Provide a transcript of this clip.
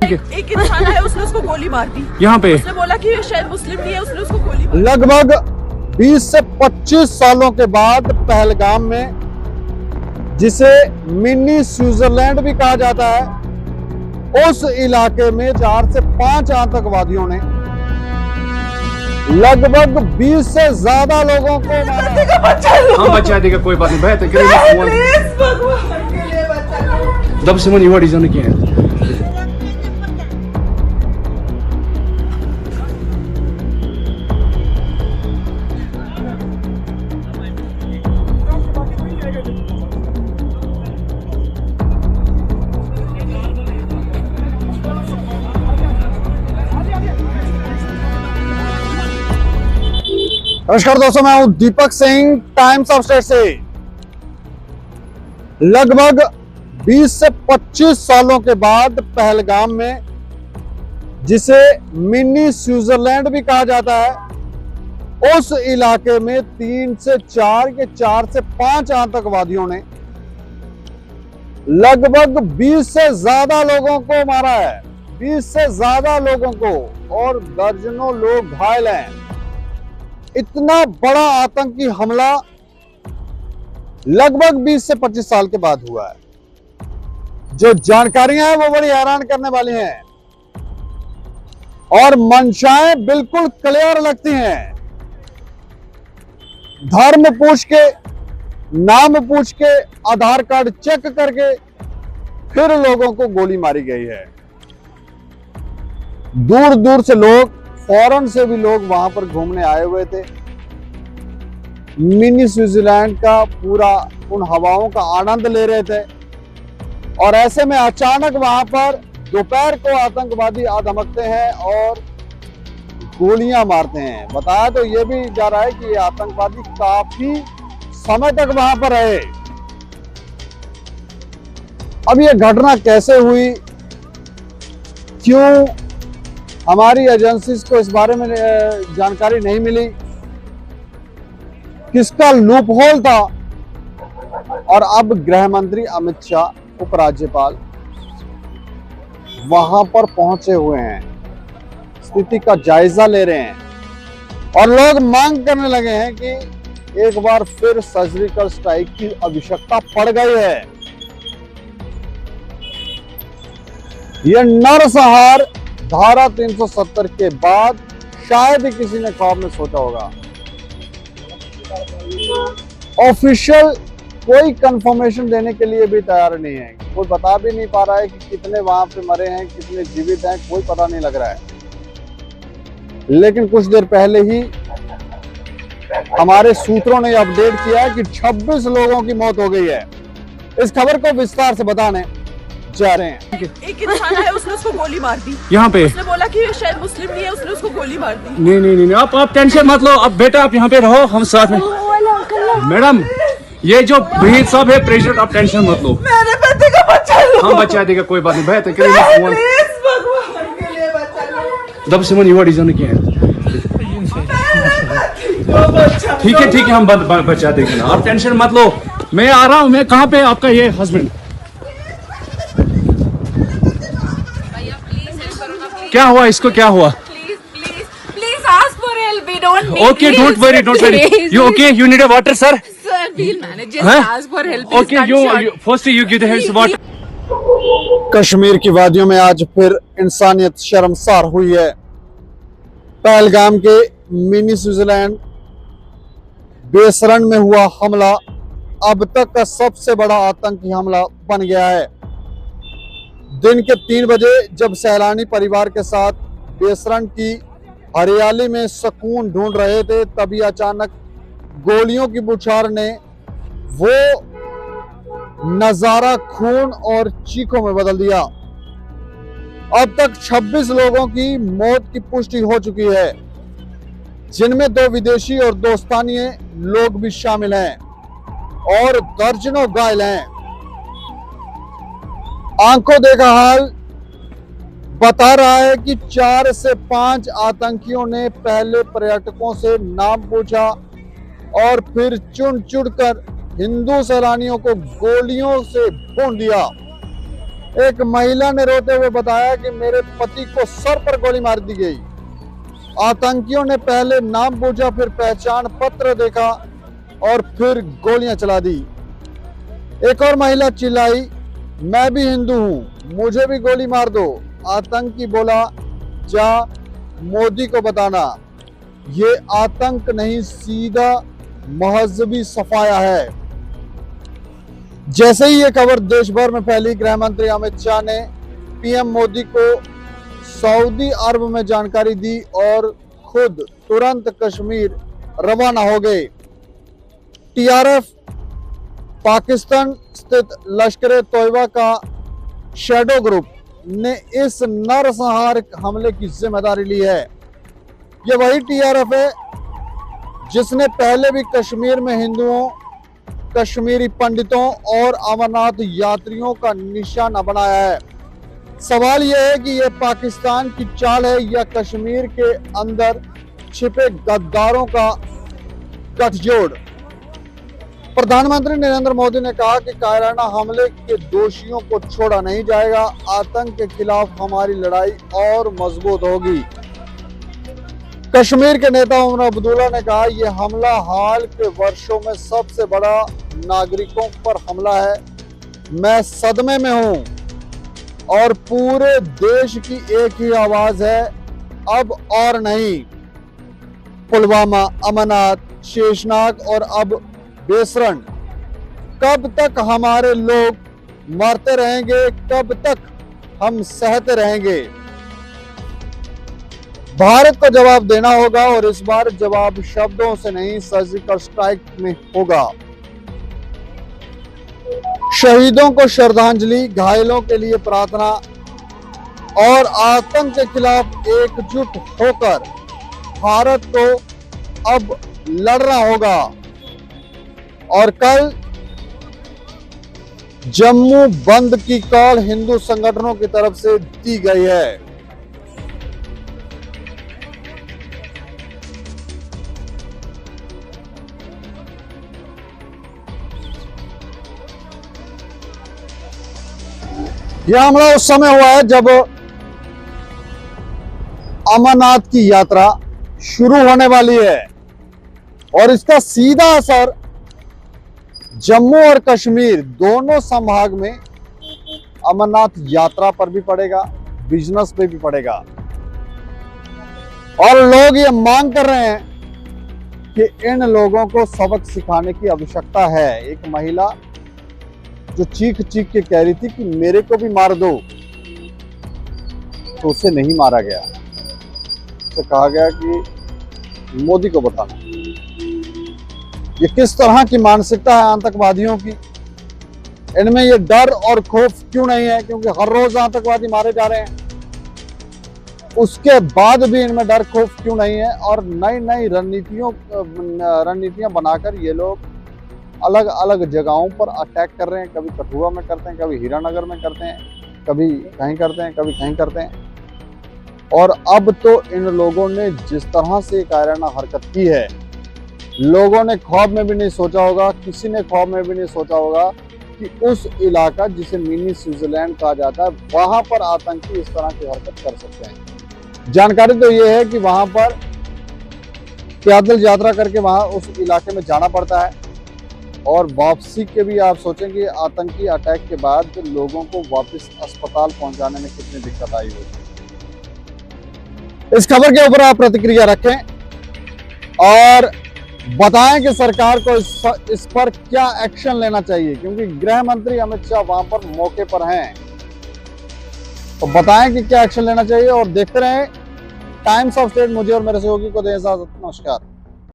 एक इंसान है, उसने उसको गोली मार दी यहाँ पे। उसने बोला कि शायद मुस्लिम नहीं है, उसने उसको गोली मार दी। लगभग 20 से 25 सालों के बाद पहलगाम में, जिसे मिनी स्विट्जरलैंड भी कहा जाता है, उस इलाके में 4 से 5 आतंकवादियों ने लगभग 20 से ज्यादा लोगों को मारा। हम बचा देगा, कोई बात नहीं भाई। प्लीज भगवान के लिए बचा लो। Dá pra ser uma dizendo que é. नमस्कार दोस्तों, मैं हूं Deepak Singh, times of state से। लगभग 20 से 25 सालों के बाद पहलगाम में, जिसे मिनी स्विट्जरलैंड भी कहा जाता है, उस इलाके में 3 से 4 के 4 से 5 आतंकवादियों ने लगभग 20 से ज्यादा लोगों को मारा है। 20 से ज्यादा लोगों को, और दर्जनों लोग घायल हैं। इतना बड़ा आतंकी हमला लगभग 20 से 25 साल के बाद हुआ है। जो जानकारियां हैं वो बड़ी हैरान करने वाली हैं, और मंशाएं बिल्कुल क्लियर लगती हैं। धर्म पूछ के, नाम पूछ के, आधार कार्ड चेक करके फिर लोगों को गोली मारी गई है। दूर दूर से लोग, फॉरेन से भी लोग वहां पर घूमने आए हुए थे। मिनी स्विट्जरलैंड का पूरा उन हवाओं का आनंद ले रहे थे, और ऐसे में अचानक वहां पर दोपहर को आतंकवादी आ धमकते हैं और गोलियां मारते हैं। बताया तो ये भी जा रहा है कि ये आतंकवादी काफी समय तक वहां पर रहे। अब ये घटना कैसे हुई, क्यों, हमारी एजेंसीज को इस बारे में जानकारी नहीं मिली, किसका लूप होल था। और अब गृह मंत्री अमित शाह, उपराज्यपाल, वहां पर पहुंचे हुए हैं, स्थिति का जायजा ले रहे हैं, और लोग मांग करने लगे हैं कि एक बार फिर सर्जिकल स्ट्राइक की आवश्यकता पड़ गई है। यह नरसंहार धारा 370 के बाद शायद ही किसी ने ख्वाब में सोचा होगा। ऑफिशियल कोई कंफर्मेशन देने के लिए भी तैयार नहीं है। कोई बता भी नहीं पा रहा है कि कितने वहां पे मरे हैं, कितने जीवित हैं, कोई पता नहीं लग रहा है। लेकिन कुछ देर पहले ही हमारे सूत्रों ने अपडेट किया है कि 26 लोगों की मौत हो गई है। इस खबर को विस्तार से बताने जा रहे हैं। एक इंसान है, उसने उसको गोली मार दी यहाँ पे। उसने बोला कि शायद मुस्लिम नहीं है, उसने उसको गोली मार दी। नहीं नहीं नहीं, आप टेंशन मत लो। अब बेटा आप यहाँ पे रहो, हम साथ में। मैडम, ये जो भीड़ साहब है प्रेसिडेंट, आप टेंशन मत लो। मेरे बेटे को बचा लो। हम बचा देगा, कोई बात नहीं भाई। प्लीज भगवान के लिए बचा लो। दब से मन डिजाइन किया है। ठीक है ठीक है, हम बचा देंगे ना, आप टेंशन मत लो। मैं आ रहा हूँ। मैं कहाँ पे आपका ये हस्बैंड? क्या हुआ इसको, क्या हुआ? Please ask for help. We don't need. Okay, don't worry, don't worry. You okay? You need a water, sir? Sir, we'll manage. Just ask for help. Okay, you firstly you give the hands water. Kashmir की वादियों में आज फिर इंसानियत शर्मसार हुई है। पहलगाम के मिनी स्विट्जरलैंड बेसरण में हुआ हमला अब तक का सबसे बड़ा आतंकी हमला बन गया है। दिन के 3 बजे जब सैलानी परिवार के साथ बेसरण की हरियाली में सुकून ढूंढ रहे थे, तभी अचानक गोलियों की बौछार ने वो नजारा खून और चीखों में बदल दिया। अब तक 26 लोगों की मौत की पुष्टि हो चुकी है, जिनमें 2 विदेशी और 2 स्थानीय लोग भी शामिल हैं, और दर्जनों घायल हैं। आंखों देखा हाल बता रहा है कि 4 से 5 आतंकियों ने पहले पर्यटकों से नाम पूछा और फिर चुन चुन कर हिंदू सैलानियों को गोलियों से भून दिया। एक महिला ने रोते हुए बताया कि मेरे पति को सर पर गोली मार दी गई। आतंकियों ने पहले नाम पूछा, फिर पहचान पत्र देखा और फिर गोलियां चला दी। एक और महिला चिल्लाई, मैं भी हिंदू हूं, मुझे भी गोली मार दो। आतंकी बोला, जा मोदी को बताना। ये आतंक नहीं, सीधा महजबी सफाया है। जैसे ही ये खबर देश भर में फैली, गृह मंत्री अमित शाह ने पीएम मोदी को सऊदी अरब में जानकारी दी और खुद तुरंत कश्मीर रवाना हो गए। टीआरएफ पाकिस्तान स्थित लश्कर तोयबा का शैडो ग्रुप ने इस नरसंहारक हमले की जिम्मेदारी ली है। ये वही टीआरएफ है जिसने पहले भी कश्मीर में हिंदुओं, कश्मीरी पंडितों और अमरनाथ यात्रियों का निशाना बनाया है। सवाल यह है कि यह पाकिस्तान की चाल है या कश्मीर के अंदर छिपे गद्दारों का गठजोड़। प्रधानमंत्री नरेंद्र मोदी ने कहा कि कायराना हमले के दोषियों को छोड़ा नहीं जाएगा। आतंक के खिलाफ हमारी लड़ाई और मजबूत होगी। कश्मीर के नेता उमर अब्दुल्ला ने कहा, यह हमला हाल के वर्षों में सबसे बड़ा नागरिकों पर हमला है। मैं सदमे में हूं और पूरे देश की एक ही आवाज है, अब और नहीं। पुलवामा, अमरनाथ, शेषनाग और अब बेसरण, कब तक हमारे लोग मरते रहेंगे? कब तक हम सहते रहेंगे? भारत को जवाब देना होगा और इस बार जवाब शब्दों से नहीं, सर्जिकल स्ट्राइक में होगा। शहीदों को श्रद्धांजलि, घायलों के लिए प्रार्थना और आतंक के खिलाफ एकजुट होकर भारत को अब लड़ना होगा। और कल जम्मू बंद की कॉल हिंदू संगठनों की तरफ से दी गई है। यह हमला उस समय हुआ है जब अमरनाथ की यात्रा शुरू होने वाली है और इसका सीधा असर जम्मू और कश्मीर दोनों संभाग में अमरनाथ यात्रा पर भी पड़ेगा, बिजनेस पे भी पड़ेगा। और लोग ये मांग कर रहे हैं कि इन लोगों को सबक सिखाने की आवश्यकता है। एक महिला जो चीख चीख के कह रही थी कि मेरे को भी मार दो, तो उसे नहीं मारा गया। उसे कहा गया कि मोदी को बताना। ये किस तरह की मानसिकता है आतंकवादियों की? इनमें ये डर और खौफ क्यों नहीं है? क्योंकि हर रोज आतंकवादी मारे जा रहे हैं, उसके बाद भी इनमें डर खौफ क्यों नहीं है? और नई नई रणनीतियां बनाकर ये लोग अलग अलग जगहों पर अटैक कर रहे हैं। कभी कठुआ में करते हैं, कभी हीरानगर में करते हैं, कभी कहीं करते हैं, कभी कहीं करते हैं। और अब तो इन लोगों ने जिस तरह से कायराना हरकत की है, लोगों ने ख्वाब में भी नहीं सोचा होगा, किसी ने ख्वाब में भी नहीं सोचा होगा कि उस इलाका जिसे मिनी स्विट्जरलैंड कहा जाता है, वहां पर आतंकी इस तरह की हरकत कर सकते हैं। जानकारी तो ये है कि वहां पर पैदल यात्रा करके वहां उस इलाके में जाना पड़ता है और वापसी के भी आप सोचेंगे आतंकी अटैक के बाद लोगों को वापस अस्पताल पहुंचाने में कितनी दिक्कत आई होगी। इस खबर के ऊपर आप प्रतिक्रिया रखें और बताएं कि सरकार को इस पर क्या एक्शन लेना चाहिए, क्योंकि गृह मंत्री अमित शाह वहां पर मौके पर हैं। तो बताएं कि क्या एक्शन लेना चाहिए और देखते रहें टाइम्स ऑफ स्टेट। मुझे और मेरे सहयोगी को दें इजाजत। नमस्कार।